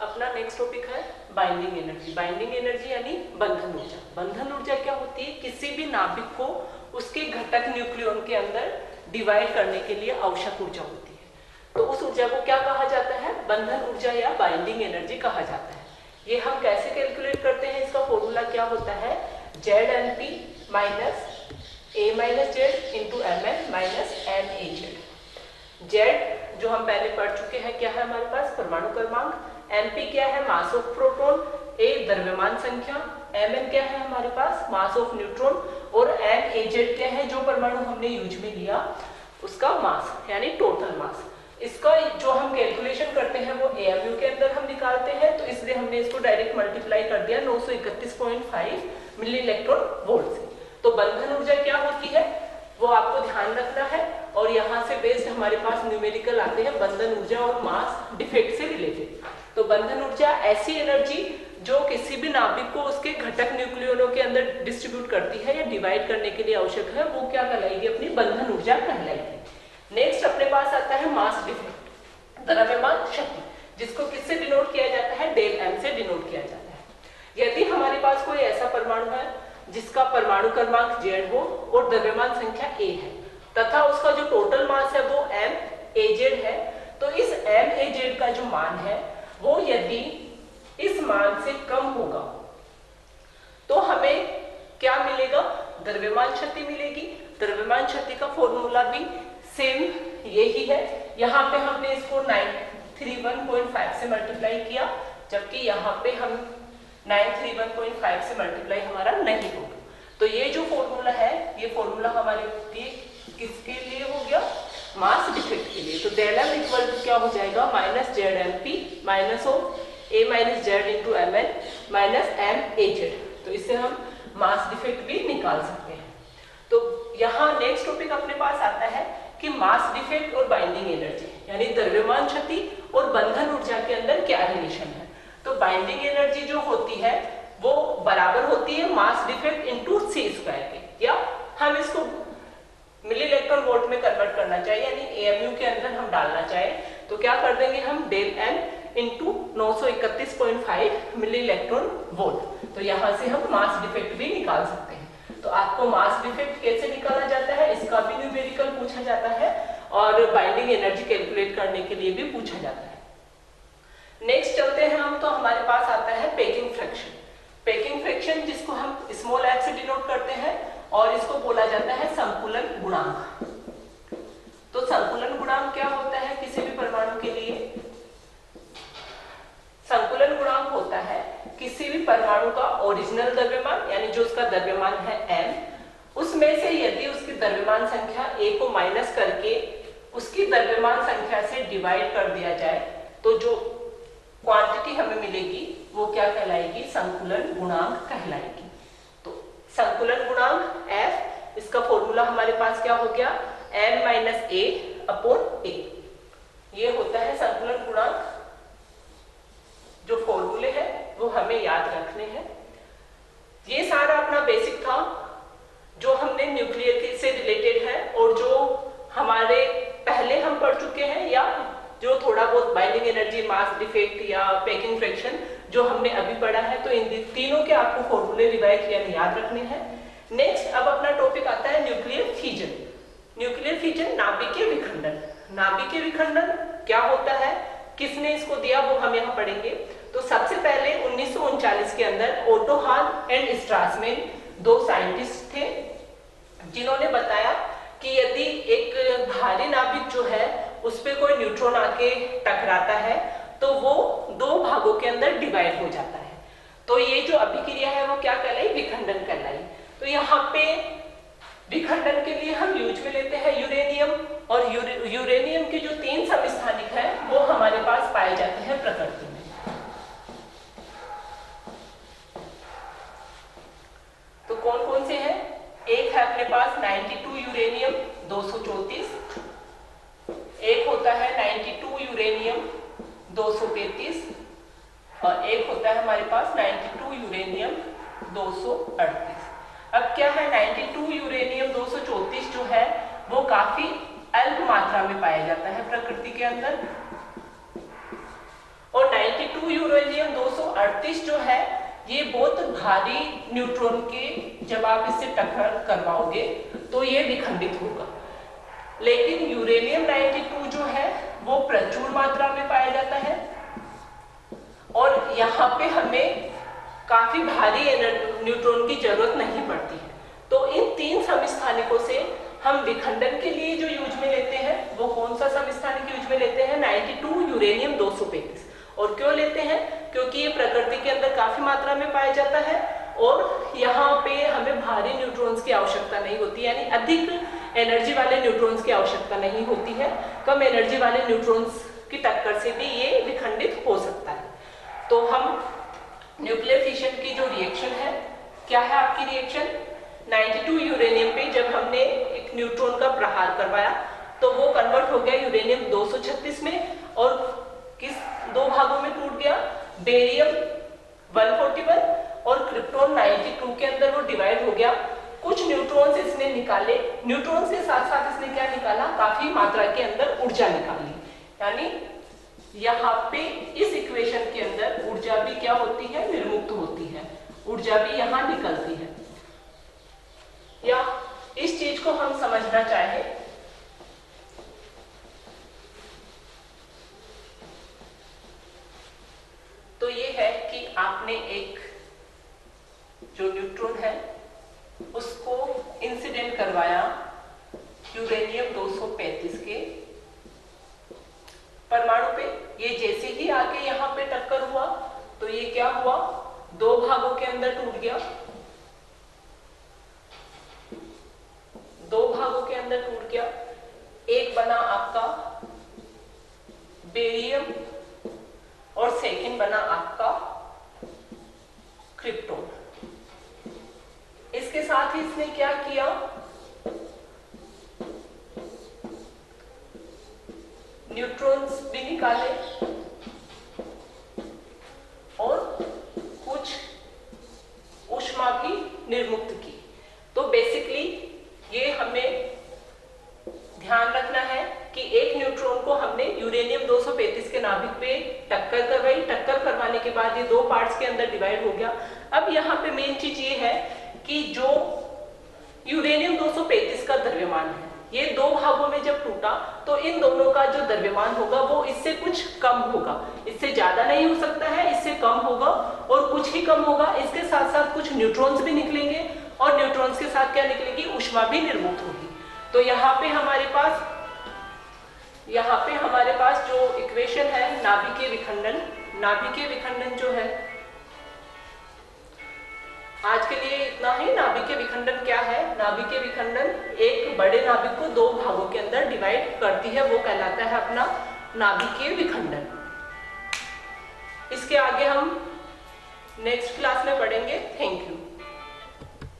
अपना next topic है binding energy. Binding energy यानी बंधन ऊर्जा। बंधन ऊर्जा क्या होती है? किसी भी नाभिक को उसके घटक न्यूक्लियन के अंदर डिवाइड करने के लिए आवश्यक ऊर्जा होती है। तो उस ऊर्जा को क्या कहा जाता है? बंधन ऊर्जा या बाइंडिंग एनर्जी कहा जाता है। ये हम कैसे कैलकुलेट करते हैं? इसका फॉर्मूला क्या होता है? ZnP minus A minus Z into Mn minus NaZ। Z जो हम पहले पढ़ चुके हैं क्या है हमारे पास? परमाणु क्रमांक। Mp क्या है? Mass of proton. A द्रव्यमान संख्या। Mn क्या है हमारे पास? Mass of neutron. और NaZ क्या है? जो परमाणु हमने यूज में लिया उसका मास यानी टोटल मास। इसका जो हम कैलकुलेशन करते हैं वो AMU के अंदर हम निकालते हैं, तो इसलिए हमने इसको डायरेक्ट मल्टीप्लाई कर दिया 931.5 मिली इलेक्ट्रॉन वोल्ट से। तो बंधन ऊर्जा क्या होती है वो आपको ध्यान रखना है, और यहाँ से बेस्ड हमारे पास न्यूमेरिकल आते हैं बंधन ऊर्जा और मास डिफेक्ट से रिलेटेड। तो बंधन ऊर्जा ऐसी एनर्जी जो किसी भी नाभिक को उसके घटक न्यूक्लियनों के अंदर डिस्ट्रीब्यूट करती है या डिवाइड करने के लिए आवश्यक है, वो क्या कहलाएगी? अपनी बंधन ऊर्जा कहलाएगी। नेक्स्ट अपने पास आता है मास डिफेक्ट, द्रव्यमान शक्ति, जिसको किससे डिनोट किया जाता है? डेल M से डिनोट किया जाता है। यदि हमारे पास कोई ऐसा परमाणु है जिसका परमाणु क्रमांक Z हो और द्रव्यमान संख्या A है तथा उसका जो टोटल मास है वो MaZ है, तो इस MaZ का जो मान है वो यदि इस मान से कम होगा तो हमें क्या मिलेगा? द्रव्यमान शक्ति मिलेगी। द्रव्यमान शक्ति का फॉर्मूला भी सेम यही है। यहाँ पे हमने इसको 931.5 से मल्टीप्लाई किया, जबकि यहाँ पे हम 931.5 से मल्टीप्लाई हमारा नहीं होगा। तो ये जो फॉर्मूला है ये फॉर्मूला हमारे लिए किसके लिए हो गया? मास डिफेक्ट के लिए। तो डेल M इक्वल टू क्या हो जाएगा? Minus ZnP minus of A minus Z into Mn minus MaZ। तो इससे हम मास डिफेक्ट भी निकाल सकते हैं। तो यहाँ नेक्स्ट टॉपिक अपने पास आता है कि मास डिफेक्ट और बाइंडिंग एनर्जी यानी द्रव्यमान शक्ति और बंधन ऊर्जा के अंदर क्या रिलेशन है। तो बाइंडिंग एनर्जी जो होती है वो बराबर होती है mass defect into C square के, या हम इसको मिली इलेक्ट्रॉन वोल्ट में कन्वर्ट करना चाहिए यानी AMU के अंदर हम डालना चाहे तो क्या कर देंगे हम? Del M into 931.5 milli electron volt. तो यहाँ से हम मास डिफेक्ट भी निकाल सकते हैं। तो आपको मास डिफेक्ट कैसे निकाला जाता है इसका भी न्यूमेरिकल पूछा जाता है और बाइंडिंग एनर्जी कैलकुलेट करने के लिए भी पूछा जाता है। नेक्स्ट चलते हैं हम, तो हमारे पास आता है पैकिंग फ्रैक्शन। पैकिंग फ्रैक्शन जिसको हम स्मॉल f से डिनोट करते हैं और इसको बोला जाता है संकुलन गुणांक। तो संकुलन गुणांक क्या होता है किसी भी परमाणु के लिए? संकुलन गुणांक होता है किसी भी परमाणु का ओरिजिनल द्रव्यमान यानी जो उसका द्रव्यमान है M, उसमें से यदि उसकी द्रव्यमान संख्या A को माइनस करके उसकी द्रव्यमान संख्या से डिवाइड कर दिया जाए तो जो क्वांटिटी हमें मिलेगी वो क्या कहलाएगी? संकुलन गुणांक कहलाएगी। तो संकुलन गुणांक F, इसका फॉर्मूला हमारे पास क्या हो गया? M minus A upon A। ये होता है संकुलन गुणांक। जो फॉर्मूले हैं वो हमें याद रखने हैं। ये सारा अपना बेसिक था जो हमने न्यूक्लियर से रिलेटेड है और जो हमारे पहले हम पढ़ चुके हैं, या जो थोड़ा बहुत बाइंडिंग एनर्जी, मास डिफेक्ट या पैकिंग फ्रैक्शन जो हमने अभी पढ़ा है। तो इन तीनों के आपको फॉर्मूले रिवाइज यानी याद रखने हैं। नेक्स्ट अब अपना टॉपिक आता है न्यूक्लियर फिजन। न्यूक्लियर फिजन नाभिकीय विखंडन। नाभिकीय विखंडन क्या होता है, किसने इसको दिया वो हम यहाँ पढ़ेंगे। तो सबसे पहले 1939 के अंदर ओटो हान एंड स्ट्रासमैन दो साइंटिस्ट थे जिन्होंने बताया कि यदि एक भारी नाभिक जो है उस पे कोई न्यूट्रॉन आके टकराता है तो वो दो भागों के अंदर डिवाइड हो जाता है। तो ये जो अभिक्रिया है वो क्या कहलाई? विखंडन कहलाई। तो यहाँ पे विखंडन के लिए हम यूज में लेते हैं यूरेनियम, और यूरेनियम के जो 3 समस्थानिक हैं वो हमारे पास पाए जाते हैं प्रकृति में। तो कौन कौन से हैं? एक है अपने पास 92 यूरेनियम 234, एक होता है 92 यूरेनियम 233 और एक होता है हमारे पास 92 यूरेनियम 238। अब क्या है 92 यूरेनियम 234 जो है वो काफी अल्प मात्रा में पाया जाता है प्रकृति के अंदर, और 92 यूरेनियम 38 जो है ये बहुत भारी न्यूट्रॉन के जब आप इससे टक्कर करवाओगे तो ये विखंडित होगा। लेकिन यूरेनियम 92 जो है वो प्रचुर मात्रा में पाया जाता है और यहाँ पे हमें काफी भारी न्यूट्रॉन की जरूरत नहीं पड़ती है। तो इन 3 समस्थानिकों से हम विखंडन के लिए जो यूज में लेते हैं वो कौन सा समस्थानिक यूज में लेते हैं? 92 यूरेनियम 235। और क्यों लेते हैं? क्योंकि ये प्रकृति के अंदर काफी मात्रा में पाया जाता है और यहाँ पे हमें भारी न्यूट्रॉन्स की आवश्यकता नहीं होती, यानी अधिक एनर्जी वाले न्यूट्रॉन्स की आवश्यकता नहीं होती है। कम एनर्जी वाले न्यूट्रॉन्स की टक्कर से भी ये विखंडित हो सकता है। तो हम न्यूक्लियर फिशन की जो रिएक्शन है, क्या है आपकी रिएक्शन? 92 यूरेनियम पे जब हमने एक न्यूट्रॉन का प्रहार करवाया तो वो कन्वर्ट हो गया यूरेनियम 236 में और किस 2 भागों में टूट गया? बेरियम 141 और क्रिप्टॉन 92 के अंदर वो डिवाइड हो गया। कुछ न्यूट्रॉन्स इसने निकाले, न्यूट्रॉन्स के साथ साथ इसने क्या निकाला? काफी मात्रा के अंदर ऊर्जा निकाली। यानी यहाँ पे इस इक्वेशन के अंदर ऊर्जा भी क्या होती है? निर्मुक्त होती है, ऊर्जा भी यहाँ निकलती है। या इस चीज को हम समझना चाहे तो ये है कि आपने एक जो न्यूट्रॉन है उसको इंसिडेंट करवाया यूरेनियम 235 के परमाणु पे। ये जैसे ही आके यहाँ पे टक्कर हुआ तो ये क्या हुआ? 2 भागों के अंदर टूट गया, 2 भागों के अंदर टूट गया। एक बना आपका बेरियम और सेकंड बना आपका क्रिप्टॉन। इसके साथ ही इसने क्या किया? न्यूट्रॉन्स भी निकाले और कुछ ऊष्मा भी निर्मुक्त की। तो बेसिकली ये हमें ध्यान रखना है कि एक न्यूट्रॉन को हमने यूरेनियम 235 के नाभिक पे टक्कर करवाई, टक्कर करवाने के बाद ये 2 पार्ट्स के अंदर डिवाइड हो गया। अब यहाँ पे मेन चीज ये है कि जो यूरेनियम 235 का द्रव्यमान है ये 2 भागों में जब टूटा तो इन दोनों का जो द्रव्यमान होगा वो इससे कुछ कम होगा, इससे ज्यादा नहीं हो सकता है, इससे कम होगा और कुछ ही कम होगा। इसके साथ साथ कुछ न्यूट्रॉन्स भी निकलेंगे और न्यूट्रॉन्स के साथ क्या निकलेगी? ऊष्मा भी निर्मुक्त होगी। तो यहाँ पे हमारे पास जो इक्वेशन है नाभिकीय विखंडन, नाभिकीय विखंडन जो है, आज के लिए इतना ही। नाभिकीय विखंडन क्या है? नाभिकीय विखंडन एक बड़े नाभिक को 2 भागों के अंदर डिवाइड करती है, वो कहलाता है अपना नाभिकीय विखंडन। इसके आगे हम नेक्स्ट क्लास में पढ़ेंगे। Thank you.